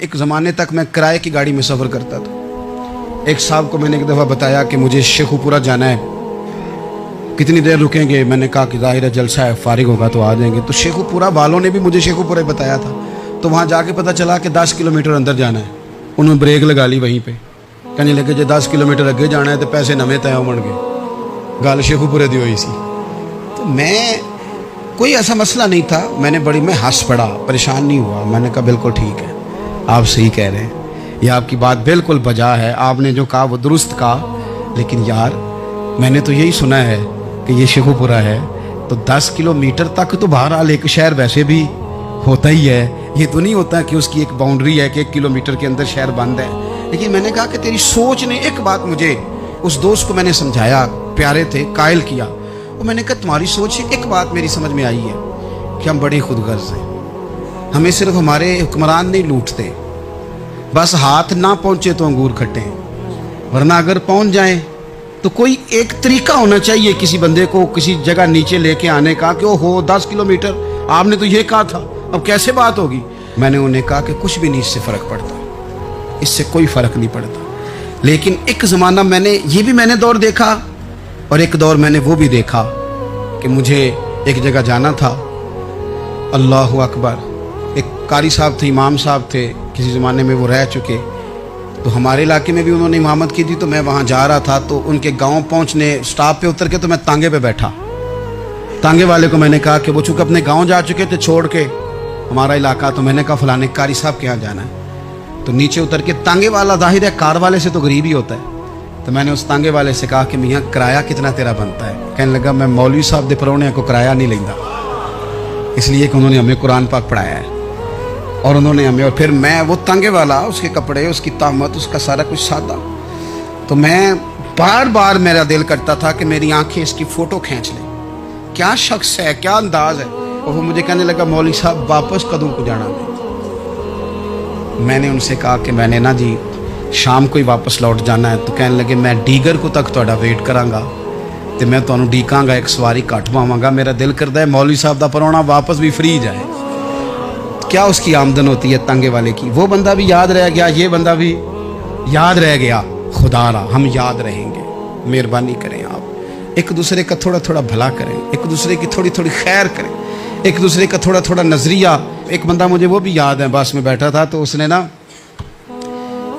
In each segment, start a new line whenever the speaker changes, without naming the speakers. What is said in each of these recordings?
एक ज़माने तक मैं किराए की गाड़ी में सफ़र करता था। एक साहब को मैंने एक दफ़ा बताया कि मुझे शेखुपुरा जाना है, कितनी देर रुकेंगे? मैंने कहा कि ज़ाहिर है जलसा है, फारिग होगा तो आ जाएंगे। तो शेखुपुरा वालों ने भी मुझे शेखुपुरा बताया था, तो वहाँ जाके पता चला कि 10 किलोमीटर अंदर जाना है। उन्होंने ब्रेक लगा ली वहीं पे, कहने लगे जो 10 किलोमीटर अगे जाना है तो पैसे नवे तय होण गए। गल शेखुपुरे दी हुई सी। तो मैं कोई ऐसा मसला नहीं था, मैं हंस पड़ा, परेशान नहीं हुआ। मैंने कहा बिल्कुल ठीक है, आप सही कह रहे हैं, ये आपकी बात बिल्कुल बजा है, आपने जो कहा वो दुरुस्त कहा। लेकिन यार मैंने तो यही सुना है कि ये शेखुपुरा है, तो 10 किलोमीटर तक तो बहरहाल एक शहर वैसे भी होता ही है। ये तो नहीं होता कि उसकी एक बाउंड्री है कि 1 किलोमीटर के अंदर शहर बंद है। लेकिन मैंने कहा कि तेरी सोच ने एक बात मुझे, उस दोस्त को मैंने समझाया, प्यारे थे, कायल किया। और मैंने कहा तुम्हारी सोच से एक बात मेरी समझ में आई है कि हम बड़े खुदगर्ज हैं। हमें सिर्फ हमारे हुक्मरान नहीं लूटते, बस हाथ ना पहुंचे तो अंगूर खट्टे हैं, वरना अगर पहुंच जाएं तो कोई एक तरीका होना चाहिए किसी बंदे को किसी जगह नीचे लेके आने का कि ओ हो 10 किलोमीटर आपने तो ये कहा था, अब कैसे बात होगी? मैंने उन्हें कहा कि कुछ भी नहीं इससे फ़र्क पड़ता, इससे कोई फ़र्क नहीं पड़ता। लेकिन एक ज़माना मैंने दौर देखा, और एक दौर मैंने वो भी देखा कि मुझे एक जगह जाना था। अल्लाहु अकबर, एक कारी साहब थे, इमाम साहब थे, किसी ज़माने में वो रह चुके, तो हमारे इलाके में भी उन्होंने इमामत की थी। तो मैं वहाँ जा रहा था, तो उनके गांव पहुँचने स्टॉप पे उतर के तो मैं तांगे पे बैठा। तांगे वाले को मैंने कहा कि वो चूँकि अपने गांव जा चुके थे छोड़ के हमारा इलाका, तो मैंने कहा फलाने कारी साहब के यहाँ जाना है। तो नीचे उतर के तांगे वाला, जाहिर है कार वाले से तो गरीब ही होता है, तो मैंने उस तांगे वाले से कहा कि मियाँ किराया कितना तेरा बनता है? कहने लगा मैं मौलवी साहब दे परौने को किराया नहीं लेंदा, इसलिए कि उन्होंने हमें कुरान पाक पढ़ाया है और उन्होंने हमें। और फिर मैं वो तांगे वाला, उसके कपड़े, उसकी तामत, उसका सारा कुछ सादा, तो मैं बार बार मेरा दिल करता था कि मेरी आंखें इसकी फ़ोटो खींच लें, क्या शख्स है, क्या अंदाज है। और वो मुझे कहने लगा मौलवी साहब वापस कदों को जाना है? मैंने उनसे कहा कि मैंने ना जी शाम को ही वापस लौट जाना है। तो कहने लगे मैं डीगर को तक तुहाडा वेट करांगा तो मैं तुहानू डीकांगा, एक सवारी घट पावांगा। मेरा दिल करता है मौलवी साहब दा परौना वापस भी फ्री जाए। क्या उसकी आमदन होती है तांगे वाले की? वो बंदा भी याद रह गया, ये बंदा भी याद रह गया। खुदारा हम याद रहेंगे। मेहरबानी करें आप, एक दूसरे का थोड़ा थोड़ा भला करें, एक दूसरे की थोड़ी थोड़ी खैर करें, एक दूसरे का थोड़ा थोड़ा नजरिया। एक बंदा मुझे वो भी याद है, बस में बैठा था, तो उसने ना,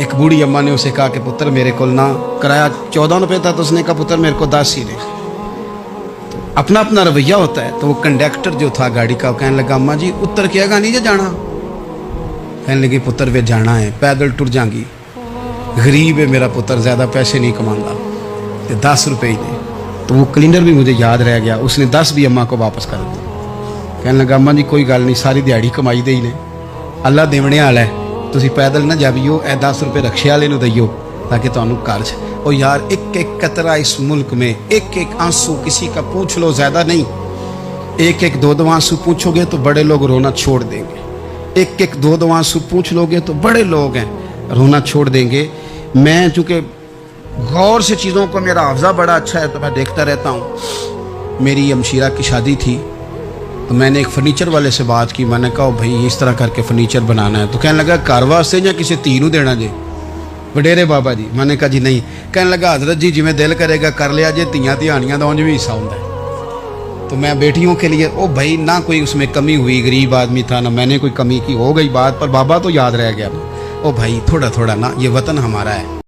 एक बूढ़ी अम्मा ने उसे कहा कि पुत्र मेरे को ना किराया 14 रुपये था, तो उसने कहा पुत्र मेरे को 10 ही दे। तो अपना अपना रवैया होता है। तो वो कंडक्टर जो था गाड़ी का, कहने लगा अम्मा जी उतर के आगा नहीं जाना? कहने लगी पुत्र वे जाना है, पैदल टुर जाएंगी, गरीब है मेरा पुत्र, ज़्यादा पैसे नहीं कमाता, तो 10 रुपये ही दे। तो वो क्लीनर भी मुझे याद रह गया, उसने 10 भी अम्मा को वापस कर दिया। कहने लगा अम्मा जी कोई गल नहीं, सारी दिहाड़ी कमाई दे ही ने, अल्लाह देवने वाला है, तुसी पैदल ना जावियो, ए 10 रुपये रक्शे वाले नूं दईयो ताकि तुहानू घर च। और यार एक एक कतरा इस मुल्क में, एक एक आंसू किसी का पूछ लो, ज़्यादा नहीं, एक एक दो आंसू पूछोगे तो बड़े लोग रोना छोड़ देंगे। एक एक दो आंसू पूछ लोगे तो बड़े लोग हैं रोना छोड़ देंगे। मैं चूँकि गौर से चीज़ों को, मेरा हाफ़ज़ा बड़ा अच्छा है तो मैं देखता रहता हूँ। मेरी अमशीरा की शादी थी, तो मैंने एक फर्नीचर वाले से बात की। मैंने कहा भाई इस तरह करके फर्नीचर बनाना है। तो कहने लगा घर वास्ते या किसी धी नूं देना जे? वडेरे बाबा जी। मैंने कहा जी नहीं। कहने लगा हजरत जी जिवें दिल करेगा कर लिया जे, धीयां धियाणियां दा उंज भी हिस्सा होंदा है। तो मैं बेटियों के लिए, ओ भाई ना कोई उसमें कमी हुई, गरीब आदमी था ना मैंने कोई कमी की, हो गई बात, पर बाबा तो याद रह गया। ओ भाई थोड़ा थोड़ा ना, ये वतन हमारा है।